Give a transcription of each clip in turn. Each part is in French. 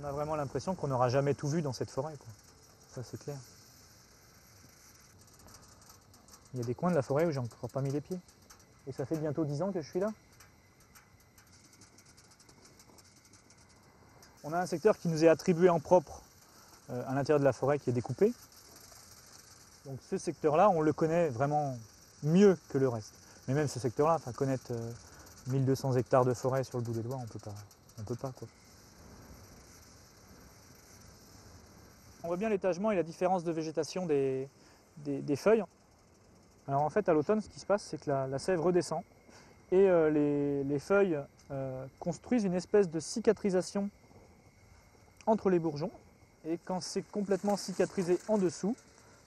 a vraiment l'impression qu'on n'aura jamais tout vu dans cette forêt, quoi. Ça c'est clair. Il y a des coins de la forêt où j'ai encore pas mis les pieds. Et ça fait bientôt 10 ans que je suis là. On a un secteur qui nous est attribué en propre à l'intérieur de la forêt qui est découpé. Donc ce secteur-là, on le connaît vraiment mieux que le reste. Mais même ce secteur-là, enfin, connaître 1200 hectares de forêt sur le bout des doigts, on peut pas quoi. On voit bien l'étagement et la différence de végétation des feuilles. Alors en fait, à l'automne, ce qui se passe, c'est que la sève redescend et les feuilles construisent une espèce de cicatrisation entre les bourgeons. Et quand c'est complètement cicatrisé en dessous,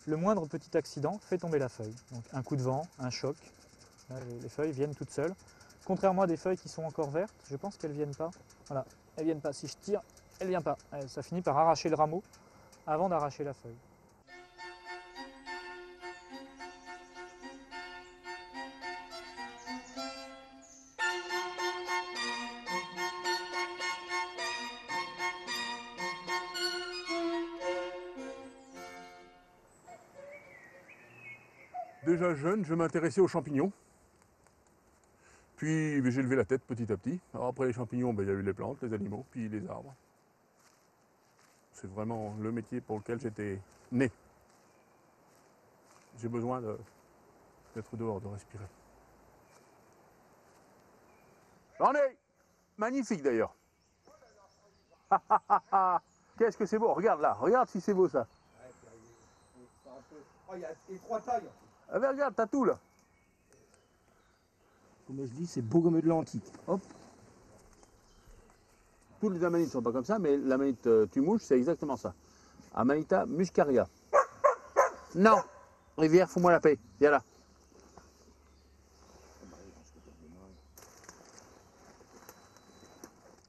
le moindre petit accident fait tomber la feuille. Donc un coup de vent, un choc, là, les feuilles viennent toutes seules. Contrairement à des feuilles qui sont encore vertes, je pense qu'elles ne viennent pas. Voilà, elles ne viennent pas. Si je tire, elle ne vient pas. Ça finit par arracher le rameau avant d'arracher la feuille. Déjà jeune, je m'intéressais aux champignons. Puis j'ai levé la tête petit à petit. Alors après les champignons, il y a eu les plantes, les animaux, puis les arbres. C'est vraiment le métier pour lequel j'étais né. J'ai besoin d'être dehors, de respirer. J'en ai! Magnifique d'ailleurs. Qu'est-ce que c'est beau, regarde là, regarde si c'est beau ça. Oh, il y a les 3 tailles. Ah ben regarde, t'as tout là. Comme je dis, c'est beau comme de l'antique. Hop. Toutes les amanites ne sont pas comme ça, mais l'amanite tumouche, c'est exactement ça. Amanita muscaria. Non, Rivière, fous-moi la paix. Viens là.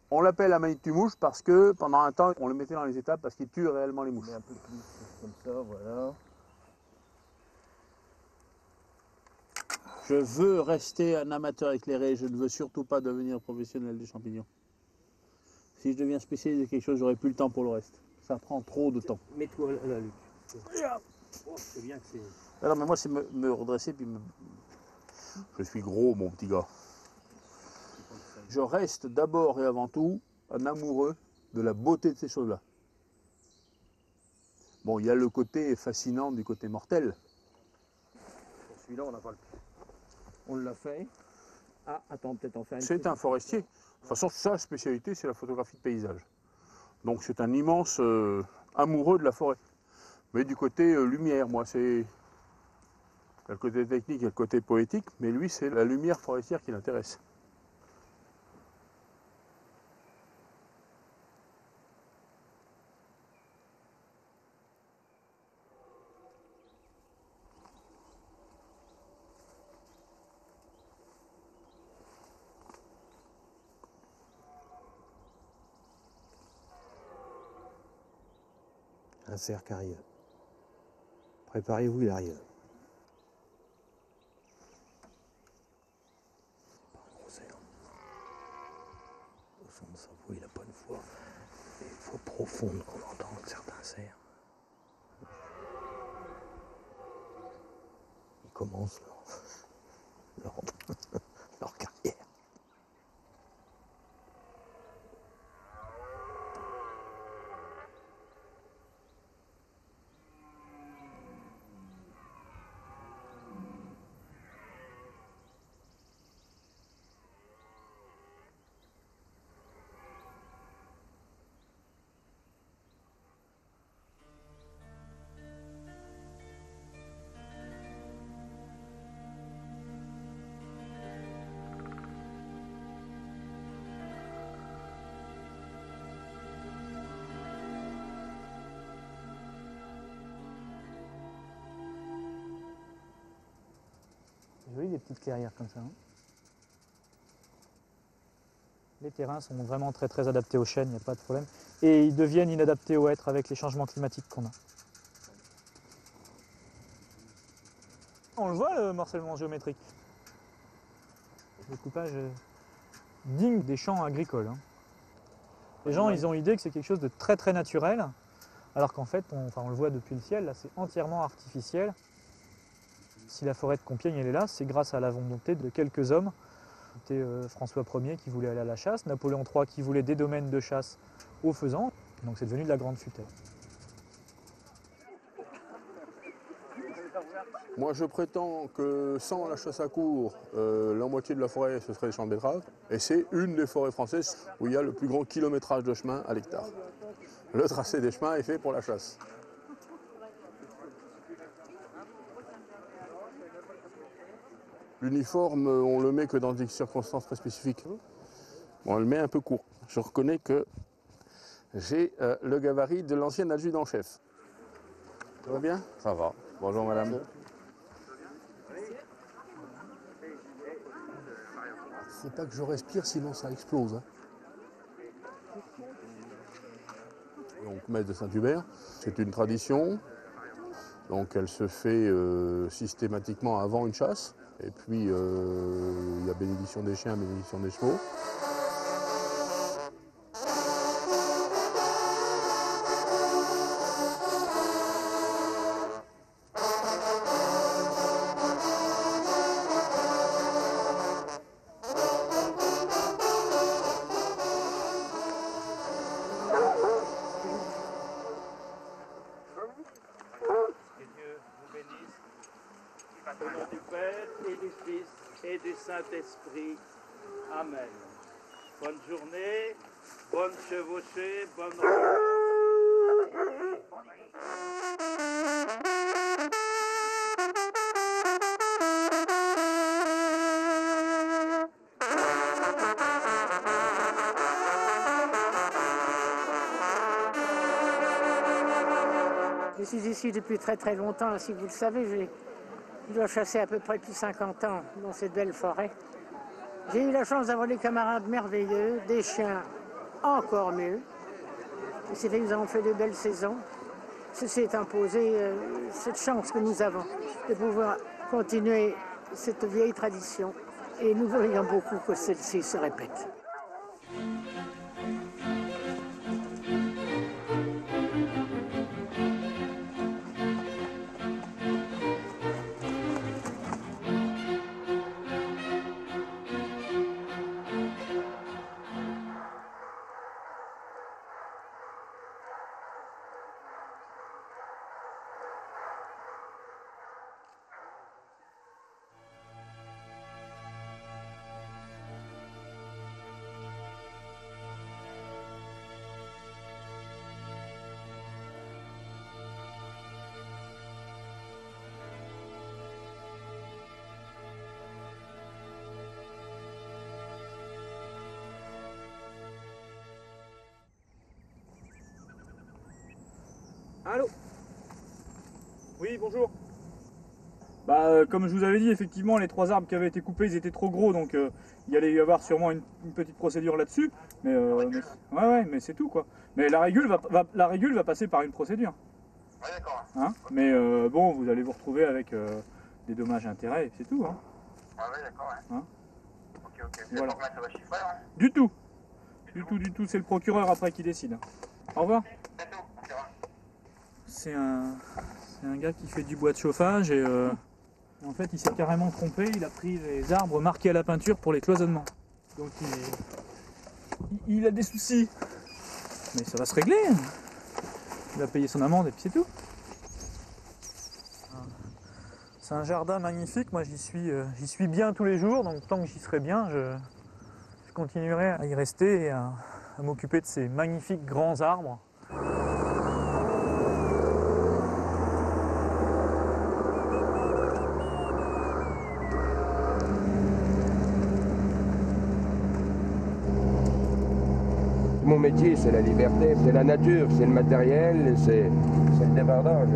On l'appelle amanite tumouche parce que pendant un temps, on le mettait dans les étapes parce qu'il tue réellement les mouches. Un peu plus comme ça, voilà. Je veux rester un amateur éclairé, je ne veux surtout pas devenir professionnel des champignons. Si je deviens spécialiste de quelque chose, j'aurai plus le temps pour le reste. Ça prend trop de temps. Mets-toi là, Luc. Oh, c'est bien que c'est... Alors, mais moi, c'est me redresser puis me... Je suis gros, mon petit gars. Je reste d'abord et avant tout un amoureux de la beauté de ces choses-là. Bon, il y a le côté fascinant du côté mortel. Celui-là, on n'a pas le... On l'a fait. Ah, attends, peut-être en faire une... C'est un forestier. De toute façon, sa spécialité, c'est la photographie de paysage. Donc c'est un immense amoureux de la forêt. Mais du côté lumière, moi, c'est... Il y a le côté technique et le côté poétique, mais lui, c'est la lumière forestière qui l'intéresse. Un cerf qui arrive. Préparez-vous, il arrive. C'est pas un gros cerf. Au fond de sa voix, il n'a pas une voix. C'est une voix profonde qu'on entend certains cerfs. Ils commencent leur carrière. C'est joli des petites clairières comme ça. Hein. Les terrains sont vraiment très adaptés aux chênes, il n'y a pas de problème. Et ils deviennent inadaptés aux hêtres avec les changements climatiques qu'on a. On le voit le morcellement géométrique. Le coupage digne des champs agricoles. Hein. Les gens, ils ont l'idée que c'est quelque chose de très très naturel, alors qu'en fait, on le voit depuis le ciel, là c'est entièrement artificiel. Si la forêt de Compiègne elle est là, c'est grâce à la volonté de quelques hommes. C'était François Ier qui voulait aller à la chasse, Napoléon III qui voulait des domaines de chasse aux faisans, donc c'est devenu de la grande futaie. Moi, je prétends que sans la chasse à courre, la moitié de la forêt, ce serait les champs de betteraves. Et c'est une des forêts françaises où il y a le plus grand kilométrage de chemin à l'hectare. Le tracé des chemins est fait pour la chasse. L'uniforme, on le met que dans des circonstances très spécifiques. Bon, on le met un peu court. Je reconnais que j'ai le gabarit de l'ancien adjudant-chef. Ça va bien? Ça va. Bonjour madame. Faut pas que je respire, sinon ça explose. Hein. Donc messe de Saint-Hubert, c'est une tradition. Donc elle se fait systématiquement avant une chasse. Et puis il y a bénédiction des chiens, bénédiction des chevaux. Au nom du Père et du Fils et du Saint-Esprit. Amen. Bonne journée, bonne chevauchée, bonne Je suis ici depuis très très longtemps, si vous le savez, je dois chasser à peu près depuis 50 ans dans cette belle forêt. J'ai eu la chance d'avoir des camarades merveilleux, des chiens encore mieux. Et c'est vrai que nous avons fait de belles saisons. Ceci est imposé cette chance que nous avons de pouvoir continuer cette vieille tradition. Et nous voyons beaucoup que celle-ci se répète. Allô? Oui, bonjour. Comme je vous avais dit, effectivement, les 3 arbres qui avaient été coupés, ils étaient trop gros, donc il y allait y avoir sûrement une petite procédure là-dessus. Mais c'est tout, quoi. Mais la régule va passer par une procédure. Ouais, d'accord. Hein? Mais bon, vous allez vous retrouver avec des dommages et intérêts, et c'est tout. Hein? Ouais, d'accord, ouais. Hein? Ok. Voilà. Combien ça va chiffrer, hein? Du tout. Du tout. C'est le procureur après qui décide. Au revoir. C'est tout, on verra. C'est un gars qui fait du bois de chauffage et en fait il s'est carrément trompé, il a pris les arbres marqués à la peinture pour les cloisonnements. Donc il a des soucis. Mais ça va se régler. Il va payer son amende et puis c'est tout. C'est un jardin magnifique, moi j'y suis bien tous les jours, donc tant que j'y serai bien, je continuerai à y rester et à m'occuper de ces magnifiques grands arbres. Mon métier, c'est la liberté, c'est la nature, c'est le matériel, c'est le débardage.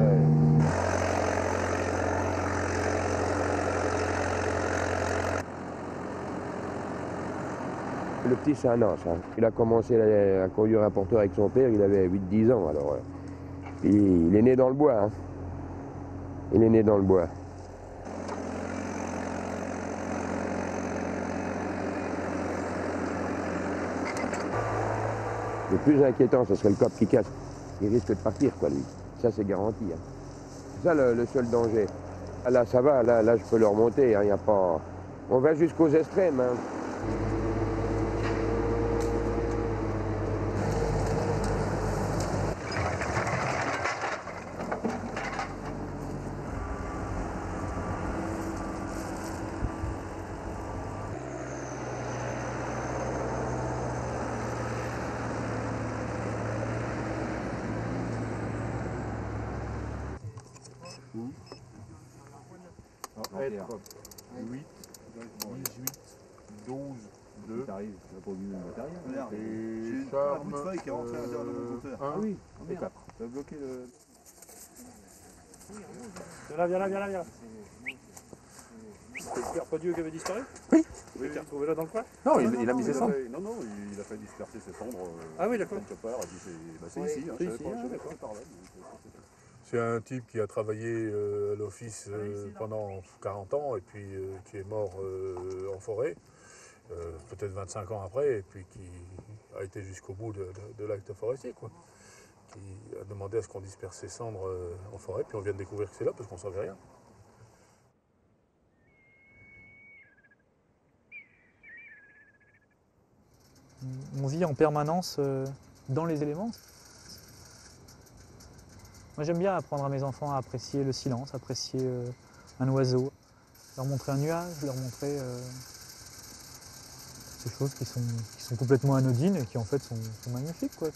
Le petit, c'est un an, ça. Il a commencé à conduire un porteur avec son père, il avait 8-10 ans, alors il est né dans le bois. Hein. Il est né dans le bois. Le plus inquiétant, ce serait le coffre qui casse. Il risque de partir, quoi, lui. Ça, c'est garanti. Hein. C'est ça le seul danger. Ah, là, ça va, là, je peux le remonter. Hein, y a pas... On va jusqu'aux extrêmes. Hein. Être 8, 18, 12, 2. Et charme. Ah oui, et 4. tu as bloqué le... Viens là. C'est le père Padieu qui avait disparu? Oui. Vous l'avez retrouvé là dans le coin? Non, il a mis ses cendres. Non, il a fait disperser ses cendres. Ah oui, d'accord. Quelque part, c'est ici. C'est ici, d'accord. C'est un type qui a travaillé à l'office pendant 40 ans et puis qui est mort en forêt, peut-être 25 ans après, et puis qui a été jusqu'au bout de l'acte forestier, quoi. Qui a demandé à ce qu'on disperse ses cendres en forêt, puis on vient de découvrir que c'est là parce qu'on ne savait rien. On vit en permanence dans les éléments. Moi j'aime bien apprendre à mes enfants à apprécier le silence, apprécier un oiseau, leur montrer un nuage, leur montrer ces choses qui sont complètement anodines et qui en fait sont magnifiques, quoi.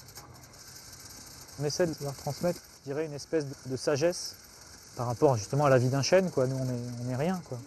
On essaie de leur transmettre, je dirais, une espèce de sagesse par rapport justement à la vie d'un chêne, quoi. Nous on est rien, quoi.